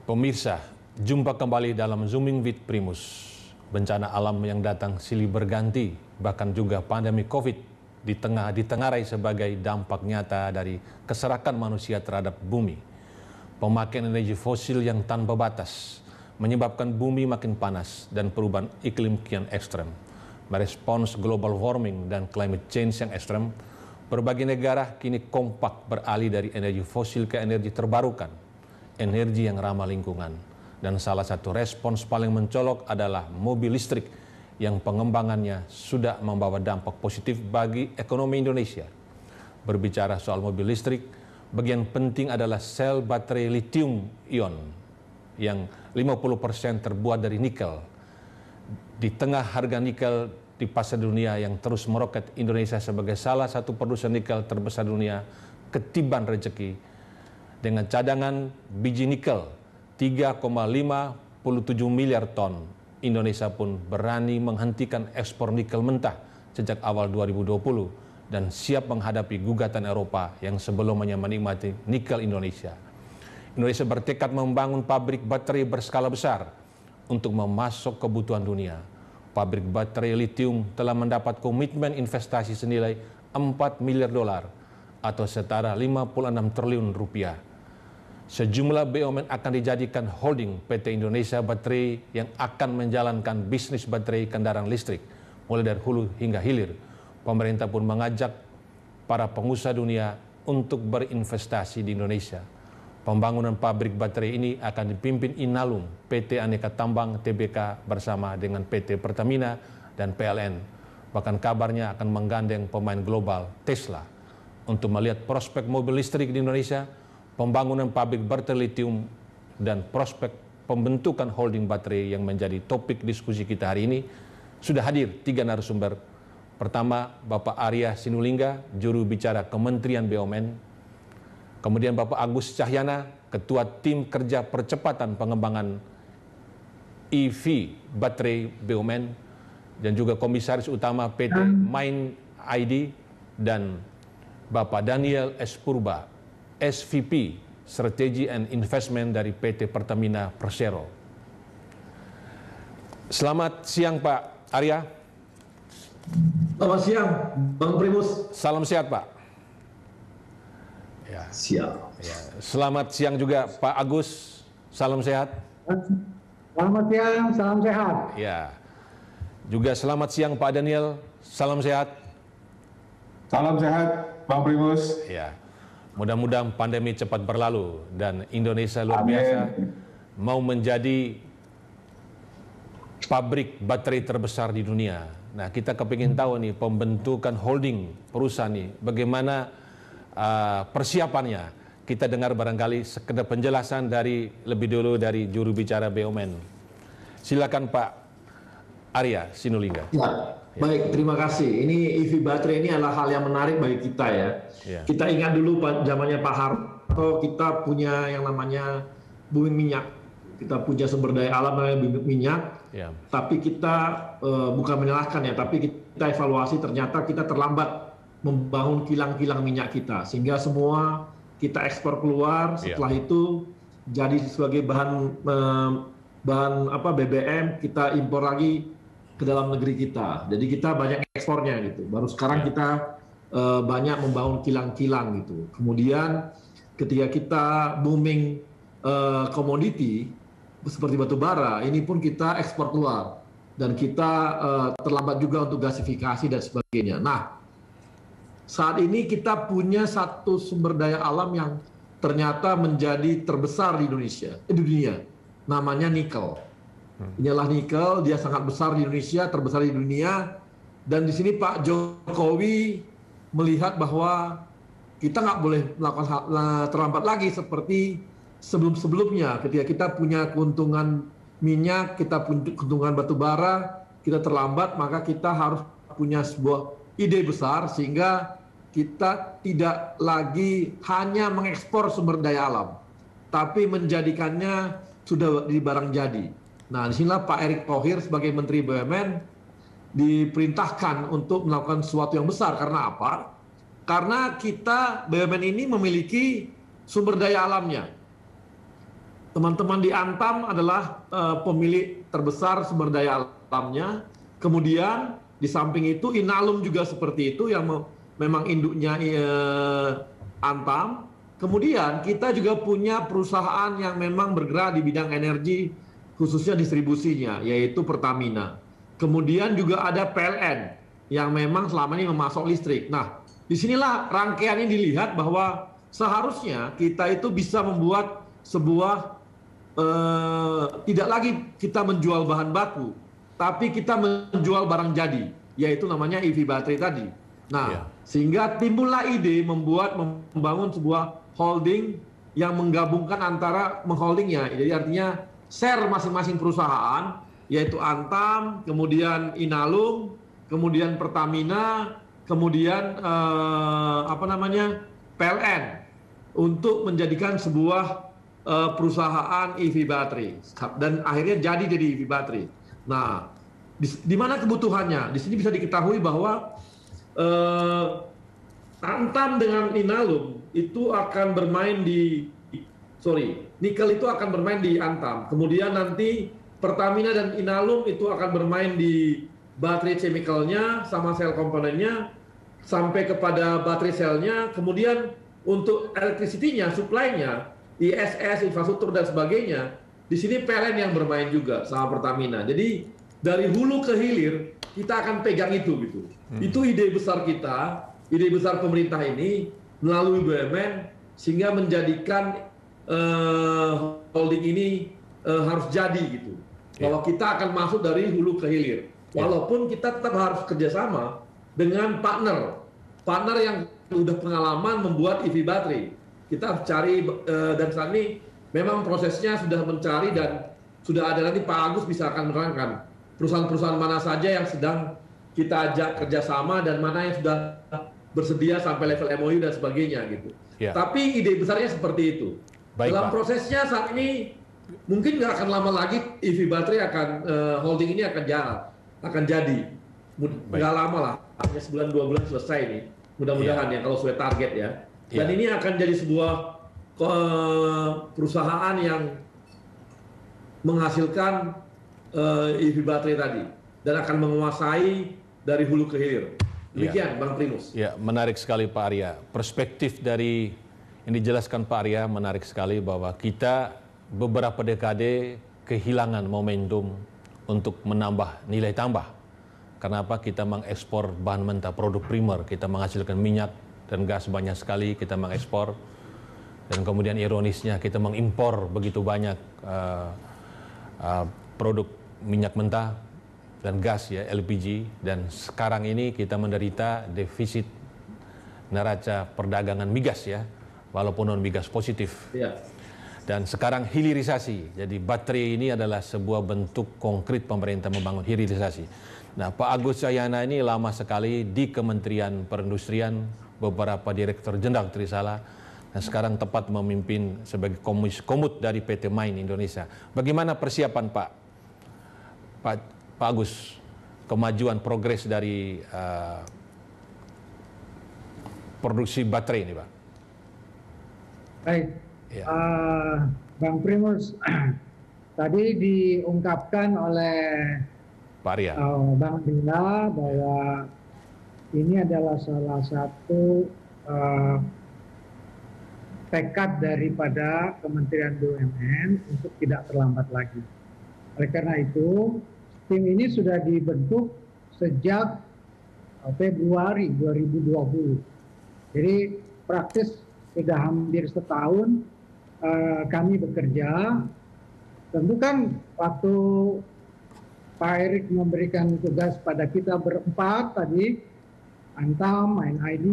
Pemirsa, jumpa kembali dalam Zooming with Primus. Bencana alam yang datang silih berganti, bahkan juga pandemi COVID ditengarai sebagai dampak nyata dari keserakan manusia terhadap bumi. Pemakaian energi fosil yang tanpa batas menyebabkan bumi makin panas dan perubahan iklim kian ekstrem. Merespons global warming dan climate change yang ekstrem, berbagai negara kini kompak beralih dari energi fosil ke energi terbarukan, energi yang ramah lingkungan. Dan salah satu respons paling mencolok adalah mobil listrik yang pengembangannya sudah membawa dampak positif bagi ekonomi Indonesia. Berbicara soal mobil listrik, bagian penting adalah sel baterai lithium ion yang 50% terbuat dari nikel. Di tengah harga nikel di pasar dunia yang terus meroket, Indonesia sebagai salah satu produsen nikel terbesar dunia ketiban rezeki. Dengan cadangan biji nikel 3,57 miliar ton, Indonesia pun berani menghentikan ekspor nikel mentah sejak awal 2020 dan siap menghadapi gugatan Eropa yang sebelumnya menikmati nikel Indonesia. Indonesia bertekad membangun pabrik baterai berskala besar untuk memasok kebutuhan dunia. Pabrik baterai lithium telah mendapat komitmen investasi senilai 4 miliar dolar atau setara 56 triliun rupiah. Sejumlah BUMN akan dijadikan holding PT Indonesia Baterai yang akan menjalankan bisnis baterai kendaraan listrik mulai dari hulu hingga hilir. Pemerintah pun mengajak para pengusaha dunia untuk berinvestasi di Indonesia. Pembangunan pabrik baterai ini akan dipimpin Inalum, PT Aneka Tambang Tbk bersama dengan PT Pertamina dan PLN. Bahkan kabarnya akan menggandeng pemain global Tesla untuk melihat prospek mobil listrik di Indonesia, pembangunan pabrik baterai lithium, dan prospek pembentukan holding baterai yang menjadi topik diskusi kita hari ini. Sudah hadir 3 narasumber. Pertama, Bapak Arya Sinulinga, juru bicara Kementerian BUMN. Kemudian Bapak Agus Cahyana, Ketua Tim Kerja Percepatan Pengembangan EV Baterai BUMN, dan juga Komisaris Utama PT Mind ID, dan Bapak Daniel S. Purba, SVP Strategy and Investment dari PT Pertamina Persero. Selamat siang Pak Arya. Selamat siang Bang Primus. Salam sehat Pak. Ya. Siap. Ya. Selamat siang juga Pak Agus. Salam sehat. Selamat siang, salam sehat. Ya. Juga selamat siang Pak Daniel. Salam sehat. Salam sehat Bang Primus. Ya. Mudah-mudahan pandemi cepat berlalu dan Indonesia luar biasa mau menjadi pabrik baterai terbesar di dunia. Nah, kita kepingin tahu nih pembentukan holding perusahaan nih, bagaimana persiapannya. Kita dengar barangkali sekedar penjelasan dari lebih dulu dari juru bicara BUMN. Silakan Pak Arya Sinulinga. Ya, baik, terima kasih. Ini EV baterai ini adalah hal yang menarik bagi kita ya. Kita ingat dulu zamannya Pak Harto, kita punya yang namanya bumi minyak. Kita punya sumber daya alam namanya bumi minyak. Tapi kita bukan menyalahkan ya, tapi kita evaluasi ternyata kita terlambat membangun kilang-kilang minyak kita, sehingga semua kita ekspor keluar. Setelah itu jadi sebagai bahan BBM, kita impor lagi ke dalam negeri kita. Jadi kita banyak ekspornya gitu. Baru sekarang kita banyak membangun kilang-kilang gitu. Kemudian ketika kita booming komoditi seperti batu bara, ini pun kita ekspor keluar dan kita terlambat juga untuk gasifikasi dan sebagainya. Nah, saat ini kita punya satu sumber daya alam yang ternyata menjadi terbesar di Indonesia, di dunia, namanya nikel. Inilah nikel, dia sangat besar di Indonesia, terbesar di dunia. Dan di sini Pak Jokowi melihat bahwa kita nggak boleh melakukan hal terlambat lagi seperti sebelum-sebelumnya. Ketika kita punya keuntungan minyak, kita punya keuntungan batu bara, kita terlambat, maka kita harus punya sebuah ide besar sehingga kita tidak lagi hanya mengekspor sumber daya alam, tapi menjadikannya sudah di barang jadi. Nah, disinilah Pak Erick Thohir sebagai Menteri BUMN diperintahkan untuk melakukan sesuatu yang besar. Karena apa? Karena kita BUMN ini memiliki sumber daya alamnya. teman-teman di Antam adalah pemilik terbesar sumber daya alamnya. Kemudian di samping itu Inalum juga seperti itu yang memang induknya Antam. Kemudian kita juga punya perusahaan yang memang bergerak di bidang energi, khususnya distribusinya, yaitu Pertamina. Kemudian juga ada PLN yang memang selama ini memasok listrik. Nah, disinilah rangkaian ini dilihat bahwa seharusnya kita itu bisa membuat sebuah tidak lagi kita menjual bahan baku, tapi kita menjual barang jadi, yaitu namanya EV baterai tadi. Nah, sehingga timbullah ide membangun sebuah holding yang menggabungkan antara mengholdingnya. Jadi artinya share masing-masing perusahaan, yaitu Antam, kemudian Inalum, kemudian Pertamina, kemudian PLN, untuk menjadikan sebuah perusahaan EV baterai, dan akhirnya jadi EV baterai. Nah, di mana kebutuhannya? Di sini bisa diketahui bahwa Antam dengan Inalum itu akan bermain nikel itu akan bermain di Antam. Kemudian nanti Pertamina dan Inalum itu akan bermain di baterai chemicalnya sama sel komponennya sampai kepada baterai selnya. Kemudian untuk electricity-nya, supply-nya, ISS, infrastruktur dan sebagainya, di sini PLN yang bermain juga sama Pertamina. Jadi dari hulu ke hilir kita akan pegang itu gitu. Itu ide besar kita, ide besar pemerintah ini melalui BUMN, sehingga menjadikan holding ini harus jadi gitu. Bahwa kita akan masuk dari hulu ke hilir. Walaupun kita tetap harus kerjasama dengan partner yang sudah pengalaman membuat EV baterai. Kita harus cari, dan saat ini memang prosesnya sudah mencari, dan sudah ada, nanti Pak Agus bisa akan menerangkan perusahaan-perusahaan mana saja yang sedang kita ajak kerjasama dan mana yang sudah bersedia sampai level MOU dan sebagainya gitu. Tapi ide besarnya seperti itu. Dalam prosesnya saat ini mungkin nggak akan lama lagi EV baterai akan holding ini akan jadi. Nggak lama lah, hanya sebulan 2 bulan selesai ini. Mudah-mudahan ya kalau sesuai target ya. Dan ini akan jadi sebuah perusahaan yang menghasilkan EV baterai tadi dan akan menguasai dari hulu ke hilir. Demikian Bang Primus. Ya, menarik sekali Pak Arya. Perspektif dari yang dijelaskan Pak Arya menarik sekali, bahwa kita beberapa dekade kehilangan momentum untuk menambah nilai tambah. Kenapa? Kita mengekspor bahan mentah, produk primer, kita menghasilkan minyak dan gas banyak sekali, kita mengekspor, dan kemudian ironisnya kita mengimpor begitu banyak produk minyak mentah dan gas ya, LPG, dan sekarang ini kita menderita defisit neraca perdagangan migas ya, walaupun non migas positif. Dan sekarang hilirisasi, jadi baterai ini adalah sebuah bentuk konkret pemerintah membangun hilirisasi. Nah, Pak Agus Cahyana ini lama sekali di Kementerian Perindustrian, beberapa Direktur Jenderal Trisala, dan sekarang tepat memimpin sebagai komut dari PT Main Indonesia. Bagaimana persiapan Pak Agus, kemajuan progres dari produksi baterai ini, Pak? Baik, Bang Primus, tadi diungkapkan oleh Pak Arya, Bang Bina, bahwa ini adalah salah satu tekad daripada Kementerian BUMN untuk tidak terlambat lagi. Oleh karena itu, tim ini sudah dibentuk sejak Februari 2020. Jadi praktis sudah hampir setahun kami bekerja. Tentu kan waktu Pak Erik memberikan tugas pada kita berempat tadi, Antam, Main ID,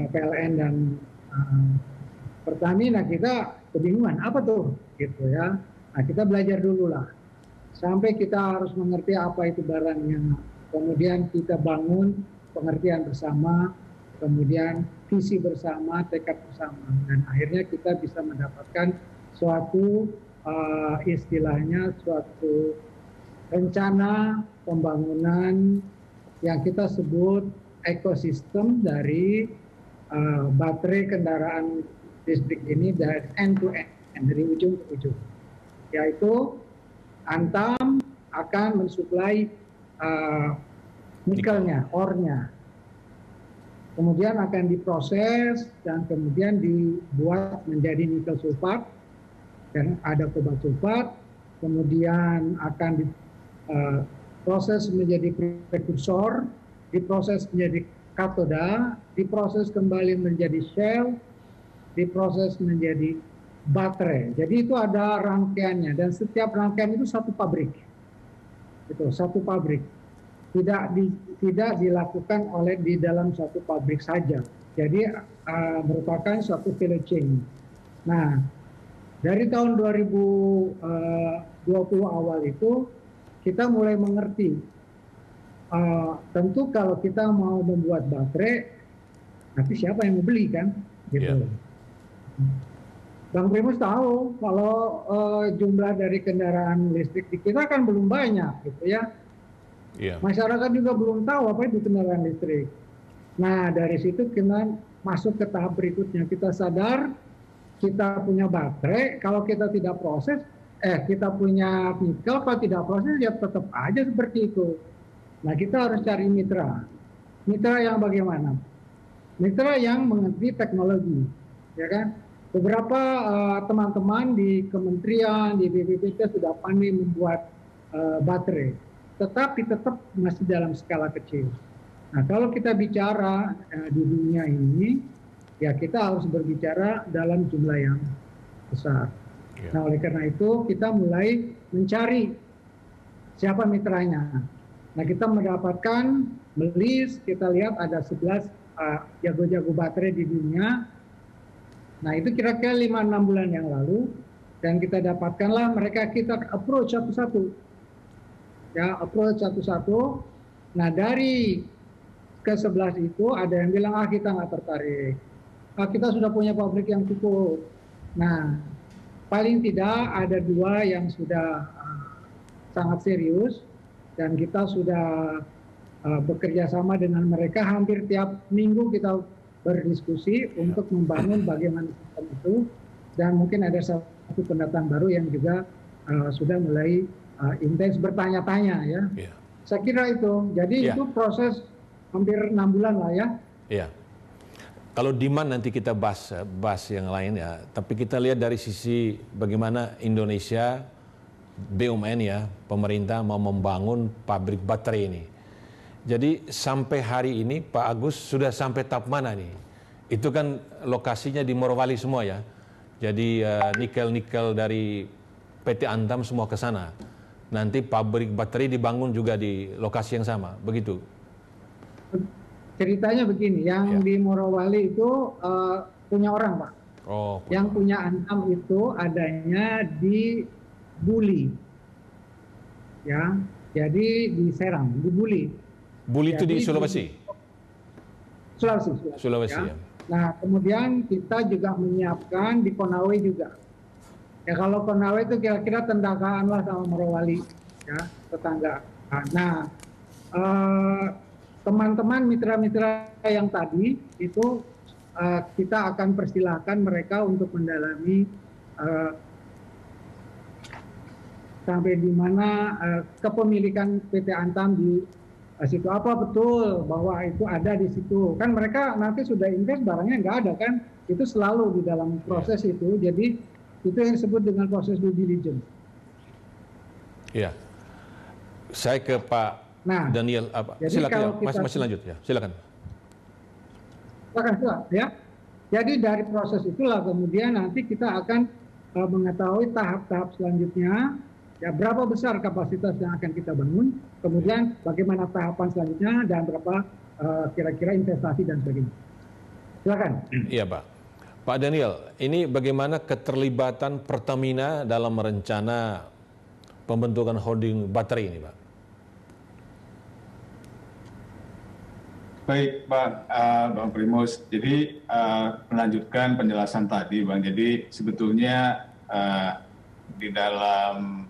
PLN dan Pertamina, kita kebingungan apa tuh gitu ya. Nah, kita belajar dulu lah sampai kita harus mengerti apa itu barangnya, kemudian kita bangun pengertian bersama, kemudian visi bersama, tekad bersama, dan akhirnya kita bisa mendapatkan suatu istilahnya suatu rencana pembangunan yang kita sebut ekosistem dari baterai kendaraan listrik ini dari end to end. dari ujung ke ujung, yaitu Antam akan mensuplai nikelnya, ore-nya. Kemudian akan diproses dan kemudian dibuat menjadi nikel sulfat, dan ada kobalt sulfat, kemudian akan diproses menjadi prekursor, diproses menjadi katoda, diproses kembali menjadi shell, diproses menjadi baterai. Jadi itu ada rangkaiannya, dan setiap rangkaian itu satu pabrik. Itu satu pabrik. Tidak dilakukan oleh di dalam satu pabrik saja. Jadi merupakan suatu value chain. Nah, dari tahun 2020 awal itu kita mulai mengerti. Tentu kalau kita mau membuat baterai, nanti siapa yang mau beli kan? Gitu. Yeah. Bang Primus tahu kalau jumlah dari kendaraan listrik di kita kan belum banyak, gitu ya. Yeah. Masyarakat juga belum tahu apa itu kendaraan listrik. Nah, dari situ kita masuk ke tahap berikutnya. Kita sadar kita punya baterai, kalau kita tidak proses, kita punya nikel, kalau tidak proses ya tetap aja seperti itu. Nah, kita harus cari mitra. Mitra yang bagaimana? Mitra yang mengerti teknologi, ya kan? Beberapa teman-teman di kementerian, di BPPT sudah pandai membuat baterai, tetapi tetap masih dalam skala kecil. Nah, kalau kita bicara di dunia ini, ya kita harus berbicara dalam jumlah yang besar. Yeah. Nah, oleh karena itu kita mulai mencari siapa mitranya. Nah, kita mendapatkan list, kita lihat ada 11 jago-jago baterai di dunia. Nah, itu kira-kira 5-6 bulan yang lalu, dan kita dapatkanlah mereka, kita approach satu-satu. Ya, approach satu-satu. Nah, dari ke-11 itu ada yang bilang, kita nggak tertarik. Kita sudah punya pabrik yang cukup. Nah, paling tidak ada 2 yang sudah sangat serius, dan kita sudah bekerja sama dengan mereka. Hampir tiap minggu kita berdiskusi untuk membangun bagaimana sistem itu, dan mungkin ada satu pendatang baru yang juga sudah mulai intens bertanya-tanya ya. Yeah. Saya kira itu. Jadi itu proses hampir 6 bulan lah ya. Iya. Kalau demand nanti kita bahas yang lain ya. Tapi kita lihat dari sisi bagaimana Indonesia, BUMN ya, pemerintah mau membangun pabrik baterai ini. Jadi sampai hari ini Pak Agus sudah sampai tahap mana nih? Itu kan lokasinya di Morowali semua ya. Jadi nikel-nikel dari PT Antam semua ke sana. Nanti pabrik baterai dibangun juga di lokasi yang sama, begitu? Ceritanya begini, yang di Morowali itu punya orang, Pak. Oh, yang punya Antam itu adanya di Buli. Ya, jadi di Serang, di Buli. Buli itu di Sulawesi? Sulawesi ya. Nah, kemudian kita juga menyiapkan di Konawe juga. Ya, kalau Konawe itu kira-kira tendakaan lah sama Morowali, ya, tetangga. Nah, teman-teman mitra-mitra yang tadi itu kita akan persilahkan mereka untuk mendalami sampai di mana kepemilikan PT Antam di situ, apa betul bahwa itu ada di situ. Kan mereka nanti sudah invest, barangnya nggak ada kan, itu selalu di dalam proses itu. Jadi itu yang disebut dengan proses due diligence. Iya. Saya ke Pak Daniel, silakan ya, masih lanjut ya, silakan. Silakan ya. Jadi dari proses itulah kemudian nanti kita akan mengetahui tahap-tahap selanjutnya, ya berapa besar kapasitas yang akan kita bangun, kemudian bagaimana tahapan selanjutnya dan berapa kira-kira investasi dan sebagainya. Silakan. Iya Pak. Pak Daniel, ini bagaimana keterlibatan Pertamina dalam rencana pembentukan holding baterai ini, Pak? Baik, Pak Bang Primus. Jadi melanjutkan penjelasan tadi, Bang. Jadi sebetulnya di dalam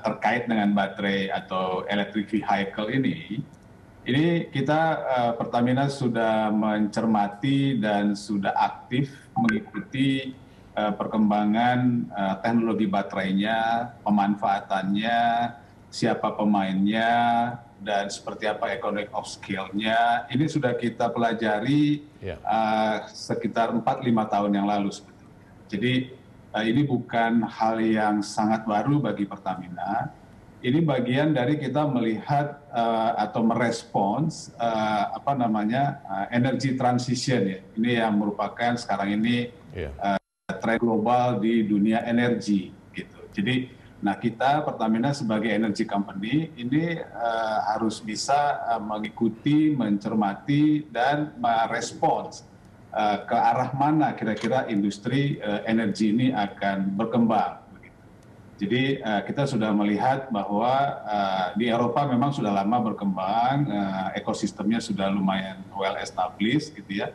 terkait dengan baterai atau electric vehicle ini kita Pertamina sudah mencermati dan sudah aktif mengikuti perkembangan teknologi baterainya, pemanfaatannya, siapa pemainnya, dan seperti apa economic of scale-nya. Ini sudah kita pelajari sekitar 4-5 tahun yang lalu sebetulnya. Jadi ini bukan hal yang sangat baru bagi Pertamina. Ini bagian dari kita melihat atau merespons energy transition ya. Ini yang merupakan sekarang ini tren global di dunia energi gitu. Jadi, nah kita Pertamina sebagai energy company ini harus bisa mengikuti, mencermati dan merespons ke arah mana kira-kira industri energi ini akan berkembang. Jadi kita sudah melihat bahwa di Eropa memang sudah lama berkembang, ekosistemnya sudah lumayan well established gitu ya,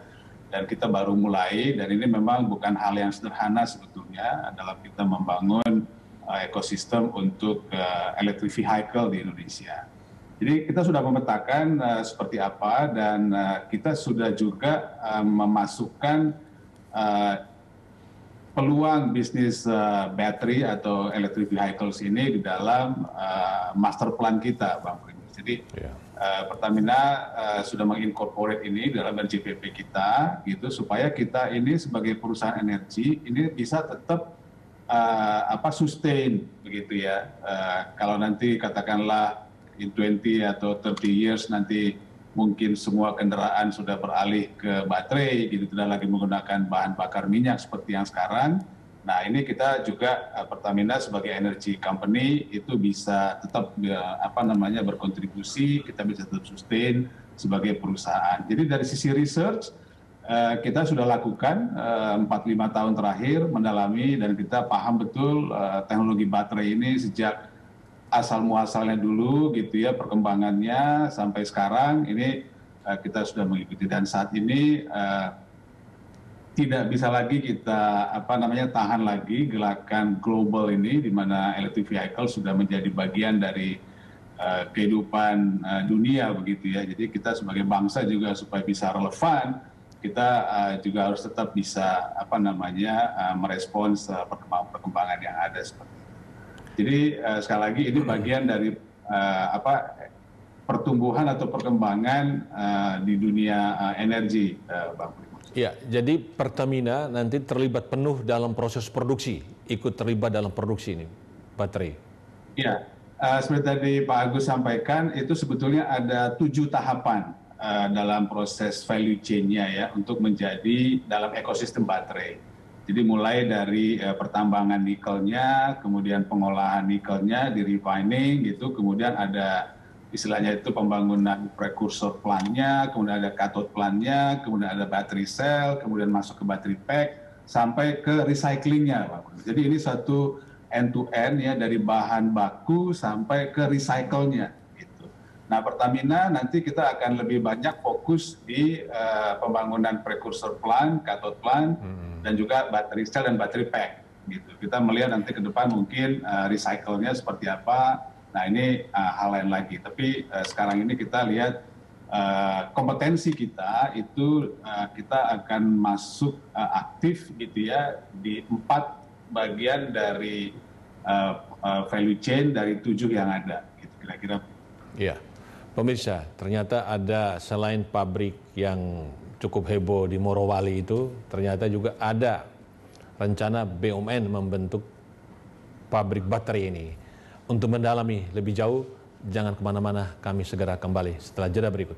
dan kita baru mulai, dan ini memang bukan hal yang sederhana sebetulnya dalam kita membangun ekosistem untuk electric vehicle di Indonesia. Jadi kita sudah memetakan seperti apa, dan kita sudah juga memasukkan peluang bisnis battery atau electric vehicles ini di dalam master plan kita, Bang Primus. Jadi Pertamina sudah mengincorporate ini dalam RJPP kita, gitu, supaya kita ini sebagai perusahaan energi ini bisa tetap sustain, begitu ya. Kalau nanti katakanlah in 20 atau 30 years nanti mungkin semua kendaraan sudah beralih ke baterai, gitu, tidak lagi menggunakan bahan bakar minyak seperti yang sekarang. Nah, ini kita juga Pertamina sebagai energy company itu bisa tetap berkontribusi, kita bisa tetap sustain sebagai perusahaan. Jadi dari sisi research kita sudah lakukan 4-5 tahun terakhir mendalami, dan kita paham betul teknologi baterai ini sejak asal muasalnya dulu gitu ya, perkembangannya sampai sekarang ini kita sudah mengikuti, dan saat ini tidak bisa lagi kita tahan lagi gerakan global ini di mana electric vehicle sudah menjadi bagian dari kehidupan dunia begitu ya. Jadi kita sebagai bangsa juga supaya bisa relevan, kita juga harus tetap bisa merespons perkembangan yang ada seperti itu. Jadi sekali lagi ini bagian dari pertumbuhan atau perkembangan di dunia energi, Bang Primus. Ya, jadi Pertamina nanti terlibat penuh dalam proses produksi, ikut terlibat dalam produksi ini baterai. Ya, seperti tadi Pak Agus sampaikan, itu sebetulnya ada 7 tahapan dalam proses value chain-nya ya untuk menjadi dalam ekosistem baterai. Jadi mulai dari pertambangan nikelnya, kemudian pengolahan nikelnya, di refining gitu, kemudian ada istilahnya itu pembangunan precursor plant-nya, kemudian ada cathode plant-nya, kemudian ada battery cell, kemudian masuk ke battery pack, sampai ke recycling-nya, Pak. Jadi ini satu end-to-end ya, dari bahan baku sampai ke recycle-nya. Gitu. Nah, Pertamina nanti kita akan lebih banyak fokus di pembangunan precursor plant, cathode plant, dan juga battery cell dan battery pack. Gitu. Kita melihat nanti ke depan mungkin recycle-nya seperti apa. Nah, ini hal lain lagi. Tapi sekarang ini kita lihat kompetensi kita itu kita akan masuk aktif gitu ya di 4 bagian dari value chain dari 7 yang ada. Gitu, kira-kira. Iya. Pemirsa, ternyata ada selain pabrik yang cukup heboh di Morowali itu, ternyata juga ada rencana BUMN membentuk pabrik baterai ini. Untuk mendalami lebih jauh, jangan kemana-mana, kami segera kembali setelah jeda berikut.